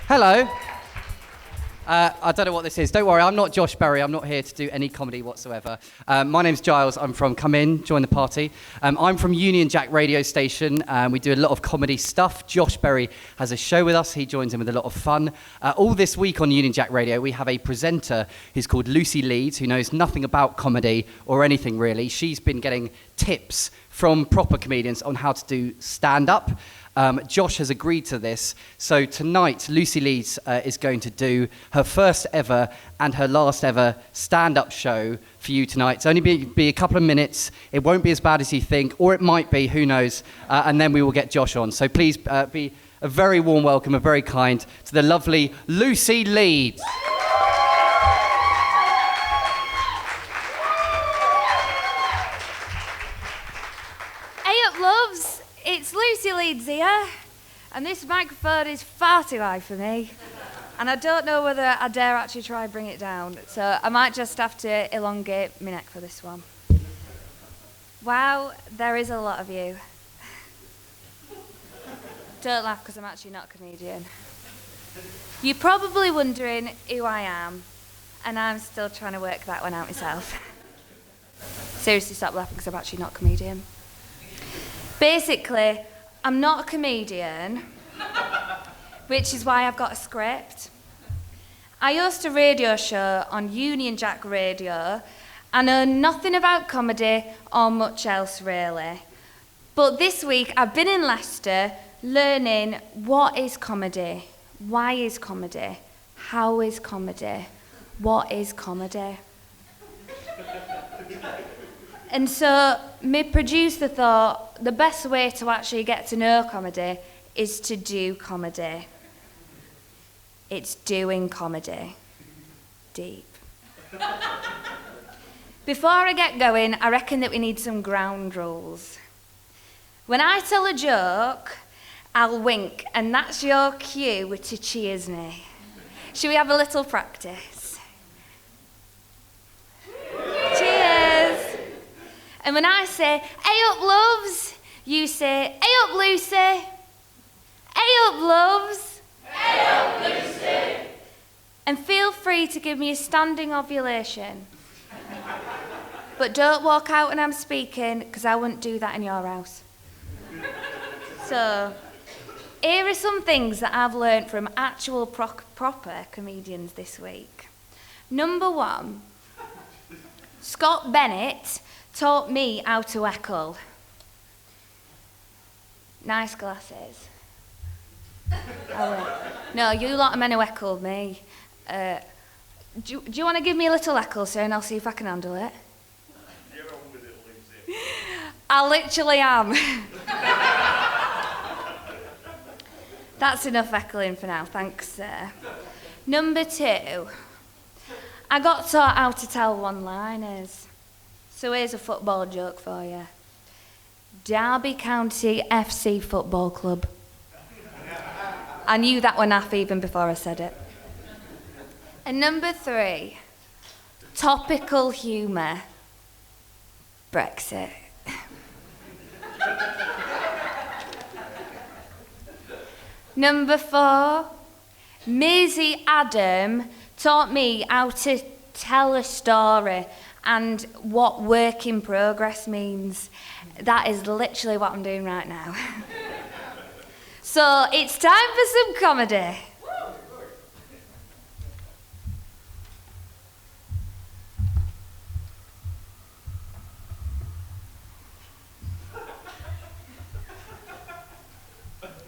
Hello. I don't know what this is. Don't worry, I'm not Josh Berry. I'm not here to do any comedy whatsoever. My name's Giles. I'm from Come In, Join the Party. I'm from Union Jack radio station. We do a lot of comedy stuff. Josh Berry has a show with us. He joins in with a lot of fun. All this week on Union Jack radio, we have a presenter who's called Lucy Leeds, who knows nothing about comedy or anything really. She's been getting tips from proper comedians on how to do stand-up. Josh has agreed to this, so tonight Lucy Leeds is going to do her first ever and her last ever stand-up show for you tonight. It's only be a couple of minutes. It won't be as bad as you think, or it might be, who knows, and then we will get Josh on. So please be a very warm welcome, a very kind, to the lovely Lucy Leeds. Hey up, loves! It's Lucy Leeds here, and this microphone is far too high for me, and I don't know whether I dare actually try and bring it down, so I might just have to elongate my neck for this one. Wow, there is a lot of you. Don't laugh, because I'm actually not a comedian. You're probably wondering who I am, and I'm still trying to work that one out myself. Seriously, stop laughing, because I'm actually not a comedian. Basically, I'm not a comedian, which is why I've got a script. I host a radio show on Union Jack Radio. I know nothing about comedy or much else really. But this week I've been in Leicester learning what is comedy, why is comedy, how is comedy, what is comedy. And so my producer thought the best way to actually get to know comedy is to do comedy. It's doing comedy. Deep. Before I get going, I reckon that we need some ground rules. When I tell a joke, I'll wink, and that's your cue to cheers me. Shall we have a little practice? Cheers! And when I say, hey up, loves, you say, hey up, Lucy. Hey up, loves. Hey up, Lucy. And feel free to give me a standing ovulation. But don't walk out when I'm speaking, because I wouldn't do that in your house. So, here are some things that I've learnt from actual proper comedians this week. Number 1, Scott Bennett taught me how to heckle. Nice glasses. No, you lot of men who heckled me. Do you want to give me a little heckle, sir, and I'll see if I can handle it? You're on with it, Lucy. I literally am. That's enough heckling for now, thanks, sir. Number 2, I got taught how to tell one-liners. So here's a football joke for you. Derby County FC Football Club. I knew that one off even before I said it. And number 3, topical humour. Brexit. Number 4, Maisie Adam taught me how to tell a story and what work in progress means. That is literally what I'm doing right now. So it's time for some comedy.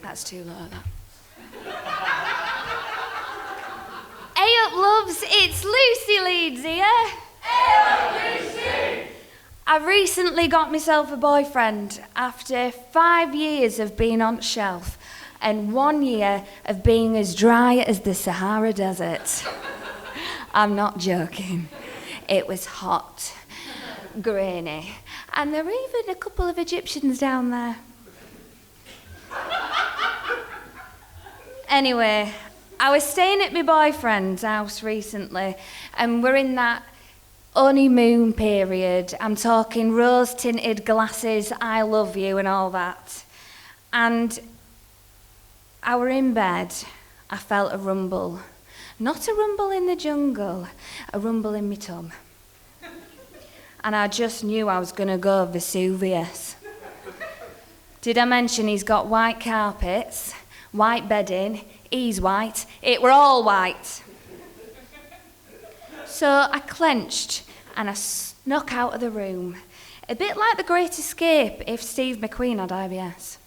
That's too low, that. Hey up, loves, it's Lucy Leeds here. I recently got myself a boyfriend after 5 years of being on shelf and 1 year of being as dry as the Sahara Desert. I'm not joking. It was hot, grainy, and there were even a couple of Egyptians down there. Anyway, I was staying at my boyfriend's house recently, and we're in that honeymoon period. I'm talking rose-tinted glasses, I love you and all that. And I were in bed I felt a rumble. Not a rumble in the jungle, a rumble in me tum. And I just knew I was gonna go Vesuvius. Did I mention he's got white carpets, white bedding, he's white, it were all white. So I clenched and I snuck out of the room. A bit like The Great Escape if Steve McQueen had IBS.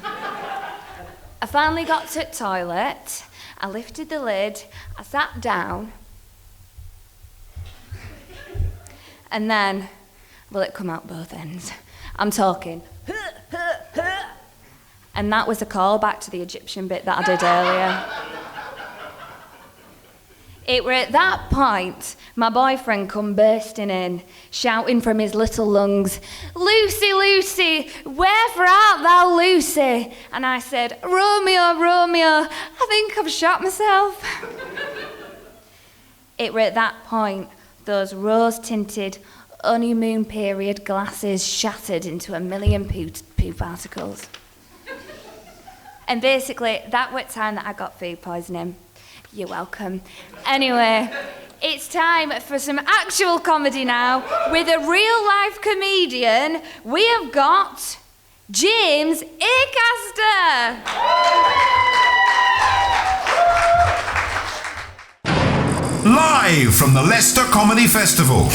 I finally got to the toilet, I lifted the lid, I sat down, and then, well, it come out both ends. I'm talking, and that was a call back to the Egyptian bit that I did earlier. It were at that point my boyfriend come bursting in, shouting from his little lungs, "Lucy, Lucy, wherefore art thou, Lucy?" And I said, "Romeo, Romeo, I think I've shot myself." It were at that point those rose-tinted, honeymoon period glasses shattered into a million poo particles. And basically, that was the time that I got food poisoning. You're welcome. Anyway, it's time for some actual comedy now with a real-life comedian. We have got James Acaster. Live from the Leicester Comedy Festival.